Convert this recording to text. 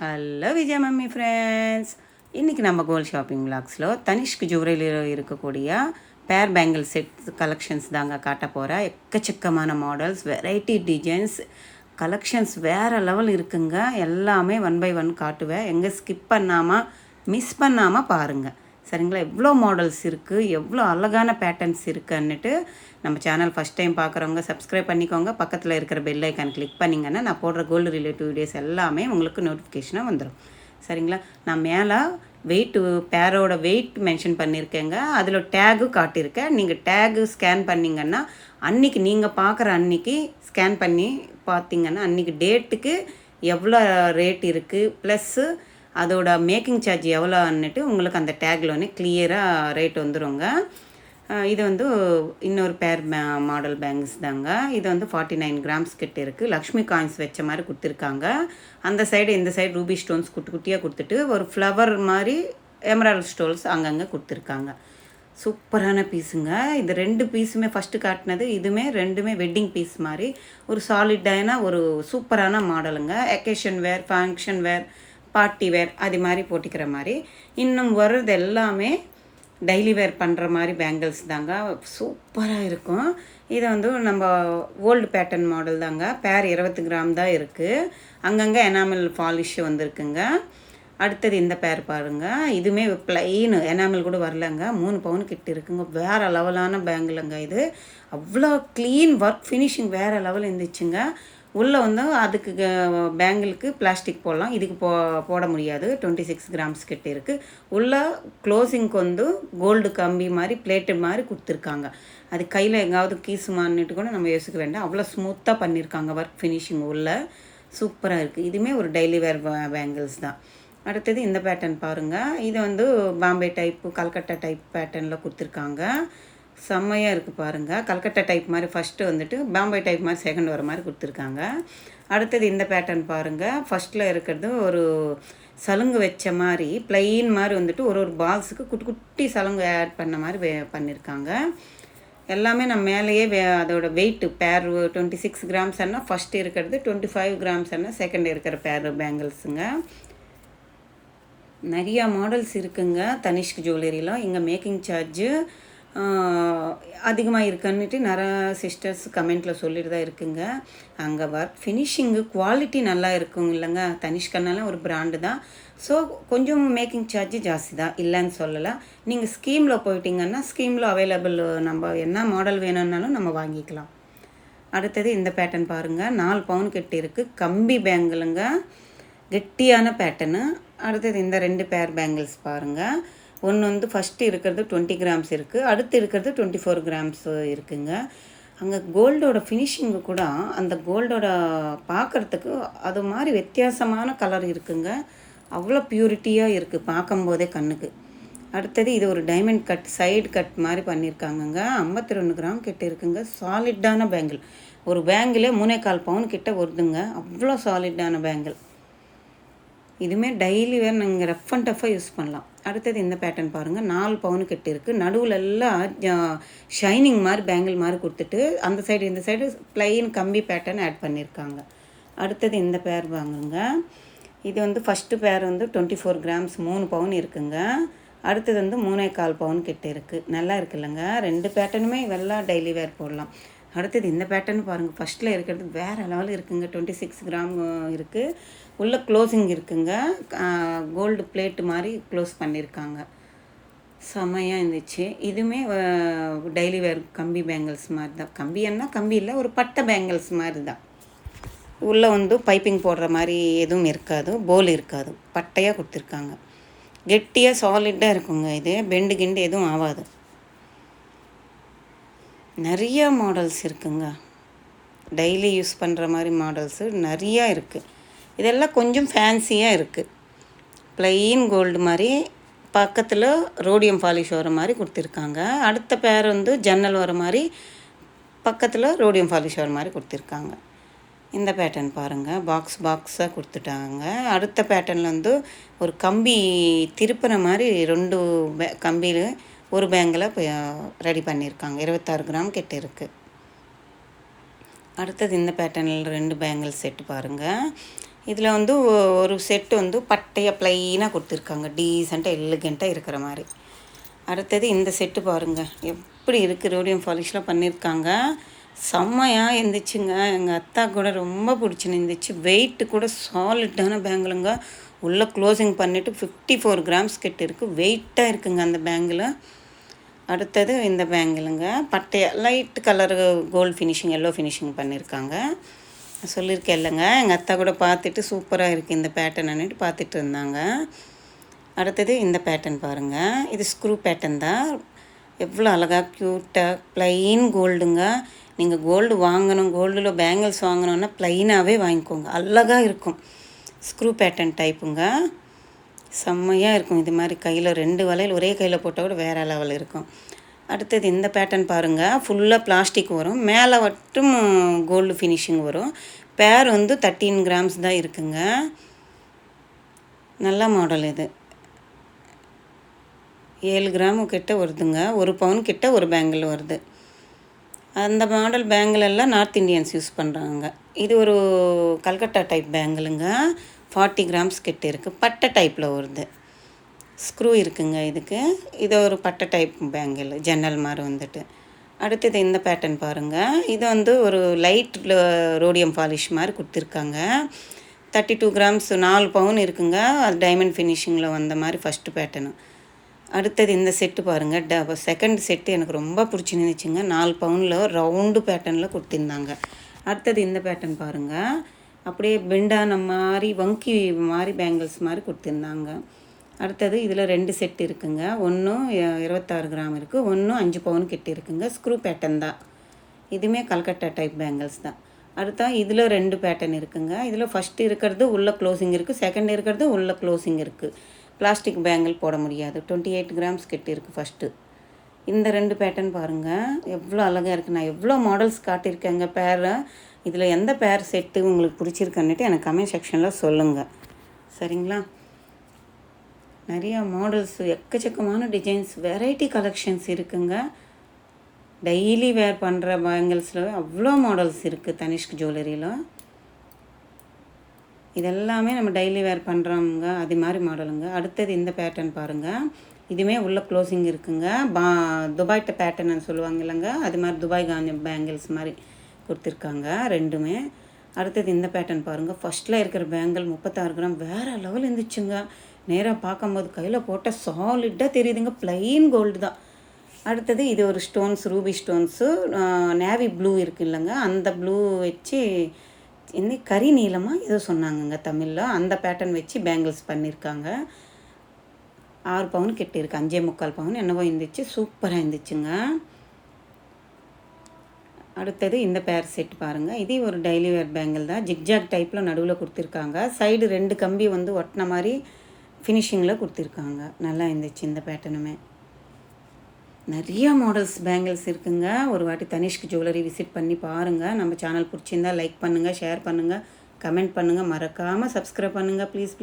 Hello Vijay mummy friends. இன்றைக்கி நம்ம gold shopping விளாக்ஸில் Tanishq ஜுவல்லரியில் இருக்கக்கூடிய பேர் பேங்கிள் செட் கலெக்ஷன்ஸ் தாங்க காட்ட போகிறேன். எக்கச்சக்கமான மாடல்ஸ், வெரைட்டி டிசைன்ஸ், கலெக்ஷன்ஸ் வேறு லெவல் இருக்குங்க. எல்லாமே 1 by 1 காட்டுவேன். எங்கே ஸ்கிப் பண்ணாமல் மிஸ் பண்ணாமல் பாருங்கள் சரிங்களா. எவ்வளோ மாடல்ஸ் இருக்குது, எவ்வளோ அழகான பேட்டர்ன்ஸ் இருக்குன்னுட்டு நம்ம சேனல் ஃபஸ்ட் டைம் பார்க்குறவங்க சப்ஸ்கிரைப் பண்ணிக்கோங்க. பக்கத்தில் இருக்கிற பெல் ஐக்கான் கிளிக் பண்ணிங்கன்னா நான் போடுற கோல்டு ரிலேட்டிவ் வீடியோஸ் எல்லாமே உங்களுக்கு நோட்டிஃபிகேஷனாக வந்துடும் சரிங்களா. நான் மேலே பேரோட வெயிட் மென்ஷன் பண்ணியிருக்கேங்க. அதில் டேகு காட்டியிருக்கேன். நீங்கள் டேகு ஸ்கேன் பண்ணிங்கன்னா அன்றைக்கி நீங்கள் பார்க்குற அன்றைக்கி ஸ்கேன் பண்ணி பார்த்தீங்கன்னா அன்றைக்கி டேட்டுக்கு எவ்வளோ ரேட் இருக்குது ப்ளஸ்ஸு அதோட மேக்கிங் சார்ஜ் எவ்வளோன்னுட்டு உங்களுக்கு அந்த டேக்லோனே கிளியராக ரேட் வந்துடுங்க. இது வந்து இன்னொரு பேர் மாடல் பேங்கிள்ஸ் தாங்க. இது வந்து 49 கிராம்ஸ் கிட்ட இருக்குது. லக்ஷ்மி காயின்ஸ் வச்ச மாதிரி கொடுத்துருக்காங்க. அந்த சைடு இந்த சைடு ரூபி ஸ்டோன்ஸ் குட்டி குட்டியாக கொடுத்துட்டு ஒரு ஃப்ளவர் மாதிரி எமரால்ட் ஸ்டோன்ஸ் அங்கங்கே கொடுத்துருக்காங்க. சூப்பரான பீஸுங்க. இது 2 பீஸுமே ஃபஸ்ட்டு காட்டினது இதுவுமே ரெண்டுமே வெட்டிங் பீஸ் மாதிரி ஒரு சாலிடான ஒரு சூப்பரான மாடலுங்க. எக்கேஷன் வேர், ஃபங்க்ஷன் வேர், பார்ட்டி வேர் அது மாதிரி போட்டிக்கிற மாதிரி. இன்னும் வர்றது எல்லாமே டெய்லி வேர் பண்ணுற மாதிரி பேங்கிள்ஸ் தாங்க. சூப்பராக இருக்கும். இதை வந்து நம்ம ஓல்டு பேட்டர்ன் மாடல் தாங்க. பேர் 20 கிராம் தான் இருக்குது. அங்கங்கே எனாமல் பாலிஷ் வந்திருக்குங்க. அடுத்தது இந்த பேர் பாருங்கள். இதுவுமே ப்ளைனு எனாமல் கூட வரலங்க. 3 பவுன் கிட்ட இருக்குங்க. வேறு லெவலான பேங்கிளுங்க இது. அவ்வளோ க்ளீன் ஒர்க் ஃபினிஷிங் வேறு லெவல் இருந்துச்சுங்க. உள்ளே வந்து அதுக்கு பேங்கிளுக்கு பிளாஸ்டிக் போடலாம், இதுக்கு போட முடியாது. 26 கிராம்ஸ் கிட்ட இருக்குது. உள்ளே க்ளோசிங்க்கு வந்து கோல்டு கம்பி மாதிரி பிளேட்டு மாதிரி கொடுத்துருக்காங்க. அது கையில் எங்காவது கீசுமான்னுட்டு கூட நம்ம யோசிக்க வேண்டாம். அவ்வளோ ஸ்மூத்தாக பண்ணியிருக்காங்க ஒர்க் ஃபினிஷிங். உள்ளே சூப்பராக இருக்குது. இதுவுமே ஒரு டெய்லி வேர் பேங்கிள்ஸ் தான். அடுத்தது இந்த பேட்டர்ன் பாருங்கள். இது வந்து பாம்பே டைப்பு, கல்கட்டா டைப் பேட்டர்னில் கொடுத்துருக்காங்க. செம்மையாக இருக்குது பாருங்கள். கல்கட்டா டைப் மாதிரி ஃபஸ்ட்டு வந்துட்டு பாம்பே டைப் மாதிரி செகண்ட் வர மாதிரி கொடுத்துருக்காங்க. அடுத்தது இந்த பேட்டர்ன் பாருங்கள். ஃபஸ்ட்டில் இருக்கிறது ஒரு சலுங்கு வச்ச மாதிரி ப்ளைன் மாதிரி வந்துட்டு ஒரு பால்ஸுக்கு குட்டி குட்டி சலுங்கு ஆட் பண்ண மாதிரி பண்ணியிருக்காங்க. எல்லாமே நம்ம மேலேயே அதோட வெயிட்டு பேர் 26 கிராம்ஸ் என்ன ஃபஸ்ட்டு இருக்கிறது, 25 கிராம்ஸ் என்ன செகண்ட் இருக்கிற பேர் பேங்கிள்ஸுங்க. நிறையா மாடல்ஸ் இருக்குங்க தனிஷ்க் ஜுவல்லரியில். இங்கே மேக்கிங் சார்ஜு அதிகமாக இருக்குன்னுட்டு நிறைய சிஸ்டர்ஸ் கமெண்ட்டில் சொல்லிட்டு தான் இருக்குங்க. அங்கே ஒர்க் ஃபினிஷிங்கு குவாலிட்டி நல்லா இருக்கும் இல்லைங்க. தனிஷ்கனால ஒரு பிராண்டு தான். ஸோ கொஞ்சம் மேக்கிங் சார்ஜ் ஜாஸ்தி தான், இல்லைன்னு சொல்லலை. நீங்கள் ஸ்கீமில் போயிட்டீங்கன்னா ஸ்கீமில் அவைலபிள், நம்ம என்ன மாடல் வேணும்னாலும் நம்ம வாங்கிக்கலாம். அடுத்தது இந்த பேட்டர்ன் பாருங்கள். 4 பவுன் கிட்ட இருக்குது. கம்பி பேங்கிளுங்க, கெட்டியான பேட்டர்னு. அடுத்தது இந்த 2 பேர் பேங்கிள்ஸ் பாருங்கள். ஒன்று வந்து ஃபஸ்ட்டு இருக்கிறது 20 கிராம்ஸ் இருக்குது. அடுத்து இருக்கிறது 24 கிராம்ஸ் இருக்குங்க. அங்கே கோல்டோட ஃபினிஷிங்கு கூட அந்த கோல்டோட பார்க்குறதுக்கு அது மாதிரி வித்தியாசமான கலர் இருக்குங்க. அவ்வளோ ப்யூரிட்டியாக இருக்குது பார்க்கும்போதே கண்ணுக்கு. அடுத்தது இது ஒரு டைமண்ட் கட், சைடு கட் மாதிரி பண்ணியிருக்காங்கங்க. 52 கிராம் கிட்ட இருக்குங்க. சாலிட்டான பேங்கிள். ஒரு பேங்கிளே 3.25 பவுன் கிட்ட வருதுங்க. அவ்வளோ சாலிட்டான பேங்கிள். இதுவுமே டெய்லி வேறு நீங்கள் ரஃப் அண்ட் டஃப்பாக யூஸ் பண்ணலாம். அடுத்தது இந்த பேட்டர்ன் பாருங்கள். 4 பவுன் கிட்ட இருக்குது. நடுவில் எல்லாம் ஷைனிங் மாதிரி பேங்கிள் மாதிரி கொடுத்துட்டு அந்த சைடு இந்த சைடு ப்ளைன் கம்பி பேட்டர்ன் ஆட் பண்ணியிருக்காங்க. அடுத்தது இந்த பேர் வாங்குங்க. இது வந்து ஃபஸ்ட்டு பேர் வந்து 24 கிராம்ஸ் 3 பவுன் இருக்குங்க. அடுத்தது வந்து 3.25 பவுன் கிட்ட இருக்குது. நல்லா இருக்குல்லங்க. 2 பேட்டர்னுமே இதெல்லாம் டெய்லி வேர் போடலாம். அடுத்தது இந்த பேட்டர்ன் பாருங்கள். ஃபஸ்ட்டில் இருக்கிறது வேறு லெவல் இருக்குங்க. 26 கிராம் இருக்குது. உள்ள க்ளோசிங் இருக்குங்க. கோல்டு பிளேட்டு மாதிரி க்ளோஸ் பண்ணியிருக்காங்க. செம்மையாக இருந்துச்சு. இதுவுமே டெய்லி வேர் கம்பி பேங்கிள்ஸ் மாதிரி தான். கம்பி இல்லை, ஒரு பட்டை பேங்கிள்ஸ் மாதிரி தான். உள்ளே வந்து பைப்பிங் போடுற மாதிரி எதுவும் இருக்காது, போல் இருக்காது, பட்டையாக கொடுத்துருக்காங்க. கெட்டியாக சாலிட்டாக இருக்குங்க. இது பெண்டு கிண்டு எதுவும் ஆகாது. நிறையா மாடல்ஸ் இருக்குங்க. டெய்லி யூஸ் பண்ணுற மாதிரி மாடல்ஸு நிறையா இருக்குது. இதெல்லாம் கொஞ்சம் ஃபேன்சியாக இருக்குது. ப்ளைன் கோல்டு மாதிரி பக்கத்தில் ரோடியம் பாலிஷ் வர மாதிரி கொடுத்துருக்காங்க. அடுத்த பேர் வந்து ஜன்னல் வர மாதிரி பக்கத்தில் ரோடியம் பாலிஷ் வர மாதிரி கொடுத்துருக்காங்க. இந்த பேட்டர்ன் பாருங்கள். பாக்ஸாக கொடுத்துட்டாங்க. அடுத்த பேட்டர்னில் வந்து ஒரு கம்பி திருப்புற மாதிரி 2 கம்பியில் ஒரு பேங்கில் ரெடி பண்ணியிருக்காங்க. 26 கிராம் கிட்ட இருக்குது. அடுத்தது இந்த பேட்டர்னில் 2 பேங்கிள் செட்டு பாருங்கள். இதில் வந்து ஒரு செட்டு வந்து பட்டையாக ப்ளைனாக கொடுத்துருக்காங்க, டீசெண்டாக எலிகெண்ட்டாக இருக்கிற மாதிரி. அடுத்தது இந்த செட்டு பாருங்கள் எப்படி இருக்குது, ரோடியம் பாலிஷ்லாம் பண்ணியிருக்காங்க, செம்மையாக இருந்துச்சுங்க. எங்கள் அத்தா கூட ரொம்ப பிடிச்சிருந்துச்சு. வெயிட்டு கூட சாலிட்டான பேங்கிளுங்க. உள்ளே க்ளோசிங் பண்ணிவிட்டு 54 கிராம்ஸ் கிட்ட இருக்குது. வெயிட்டாக இருக்குங்க அந்த பேங்கில். அடுத்தது இந்த பேங்கிளுங்க, பட்டையாக light colour gold finishing, yellow finishing பண்ணியிருக்காங்க. சொல்லியிருக்கேன் இல்லைங்க, எங்கள் அத்தா கூட பார்த்துட்டு சூப்பராக இருக்குது இந்த பேட்டர்னுட்டு பார்த்துட்டு இருந்தாங்க. அடுத்தது இந்த பேட்டர்ன் பாருங்கள், இது ஸ்க்ரூ பேட்டர்ன் தான். எவ்வளோ அழகாக க்யூட்டாக ப்ளைன் கோல்டுங்க. நீங்கள் கோல்டு வாங்கணும், கோல்டில் பேங்கிள்ஸ் வாங்கணுன்னா ப்ளைனாகவே வாங்கிக்கோங்க, அழகாக இருக்கும். ஸ்க்ரூ பேட்டர்ன் டைப்புங்க, செம்மையாக இருக்கும். இது மாதிரி கையில் 2 வளையல் ஒரே கையில் போட்டால் கூட வேறு லெவல் இருக்கும். அடுத்தது இந்த பேட்டர்ன் பாருங்கள், ஃபுல்லாக பிளாஸ்டிக் வரும், மேலே மட்டும் கோல்டு ஃபினிஷிங் வரும். பேர் வந்து 13 கிராம்ஸ் தான் இருக்குங்க. நல்ல மாடல் இது. 7 கிராமு கிட்ட வருதுங்க. 1 பவுன் கிட்ட ஒரு பேங்கிள் வருது. அந்த மாடல் பேங்கிள் எல்லாம் நார்த் இண்டியன்ஸ் யூஸ் பண்ணுறாங்க. இது ஒரு கல்கட்டா டைப் பேங்கிளுங்க. 40 கிராம்ஸ் கிட்ட இருக்குது. பட்டை டைப்பில் வருது. ஸ்க்ரூ இருக்குங்க இதுக்கு. இது ஒரு பட்டை டைப் பேங்கிள், ஜன்னல் மாதிரி வந்துட்டு. அடுத்தது இந்த பேட்டர்ன் பாருங்கள், இது வந்து ஒரு லைட் ரோடியம் பாலிஷ் மாதிரி கொடுத்துருக்காங்க. 32 கிராம்ஸ், 4 பவுன் இருக்குங்க. அது டைமண்ட் ஃபினிஷிங்கில் வந்த மாதிரி ஃபஸ்ட்டு பேட்டர்னு. அடுத்தது இந்த செட்டு பாருங்கள், செகண்ட் செட்டு எனக்கு ரொம்ப பிடிச்சிருந்துச்சுங்க. 4 பவுனில் ரவுண்டு பேட்டர்னில் கொடுத்துருந்தாங்க. அடுத்தது இந்த பேட்டர்ன் பாருங்கள், அப்படியே பெண்டான மாதிரி வங்கி மாதிரி பேங்கிள்ஸ் மாதிரி கொடுத்துருந்தாங்க. அடுத்தது இதில் 2 செட் இருக்குங்க. ஒன்று 26 கிராம் இருக்குது, ஒன்று 5 பவுன் கிட்ட இருக்குங்க. ஸ்க்ரூ பேட்டர்ன் தான். இதுவுமே கல்கட்டா டைப் பேங்கிள்ஸ் தான். அடுத்தா இதில் 2 பேட்டர்ன் இருக்குங்க. இதில் ஃபஸ்ட்டு இருக்கிறது உள்ளே க்ளோசிங் இருக்குது, செகண்ட் இருக்கிறது உள்ளே க்ளோசிங் இருக்குது. பிளாஸ்டிக் பேங்கிள் போட முடியாது. 28 கிராம்ஸ் கிட்ட இருக்குது ஃபஸ்ட்டு. இந்த 2 பேட்டர்ன் பாருங்கள், எவ்வளோ அழகாக இருக்குது. நான் எவ்வளோ மாடல்ஸ் காட்டியிருக்கேங்க பேரை. இதில் எந்த பேர் செட்டு உங்களுக்கு பிடிச்சிருக்குன்னுட்டு எனக்கு கமெண்ட் செக்ஷனில் சொல்லுங்கள், சரிங்களா? நிறையா மாடல்ஸ், எக்கச்சக்கமான டிசைன்ஸ், வெரைட்டி கலெக்ஷன்ஸ் இருக்குங்க. டெய்லி வேர் பண்ணுற பேங்கிள்ஸில் அவ்வளோ மாடல்ஸ் இருக்குது தனிஷ்க் ஜுவல்லரியில். இதெல்லாமே நம்ம டெய்லி வேர் பண்ணுறோங்க, அது மாதிரி மாடலுங்க. அடுத்தது இந்த பேட்டர்ன் பாருங்கள், இதுவுமே உள்ள க்ளோசிங் இருக்குங்க. துபாய்ட்ட பேட்டர்ன்னு சொல்லுவாங்க இல்லைங்க, அது மாதிரி துபாய் காஞ்ச பேங்கிள்ஸ் மாதிரி கொடுத்துருக்காங்க ரெண்டுமே. அடுத்தது இந்த பேட்டர்ன் பாருங்கள், ஃபஸ்ட்டில் இருக்கிற பேங்கிள் 36 கிராம் வேறு லெவல் இருந்துச்சுங்க. நேராக பார்க்கும்போது கையில் போட்டால் சாலிட்டாக தெரியுதுங்க, ப்ளைன் கோல்டு தான். அடுத்தது இது ஒரு stones, Ruby stones, navy blue இருக்குது இல்லைங்க, அந்த ப்ளூ வச்சு இன்னும் கறி நீளமாக ஏதோ சொன்னாங்கங்க தமிழில், அந்த பேட்டர்ன் வச்சு பேங்கிள்ஸ் பண்ணியிருக்காங்க. 6 பவுன் கிட்ட இருக்குது, 5.25 பவுன் என்னவோ இருந்துச்சு, சூப்பராக இருந்துச்சுங்க. அடுத்தது இந்த பேர் செட் பாருங்கள், இதே ஒரு டெய்லி வேர் பேங்கிள் தான். ஜிக்ஜாக் டைப்பில் நடுவில் கொடுத்துருக்காங்க. சைடு 2 கம்பி வந்து ஒட்டின மாதிரி ஃபினிஷிங்கில் கொடுத்துருக்காங்க. நல்லா இருந்துச்சு இந்த பேட்டர்னுமே. நிறையா மாடல்ஸ் பேங்கிள்ஸ் இருக்குங்க. ஒரு வாட்டி தனிஷ்க் ஜுவல்லரி விசிட் பண்ணி பாருங்கள். நம்ம சேனல் பிடிச்சிருந்தால் லைக் பண்ணுங்கள், ஷேர் பண்ணுங்கள், கமெண்ட் பண்ணுங்கள், மறக்காமல் சப்ஸ்கிரைப் பண்ணுங்கள் ப்ளீஸ்.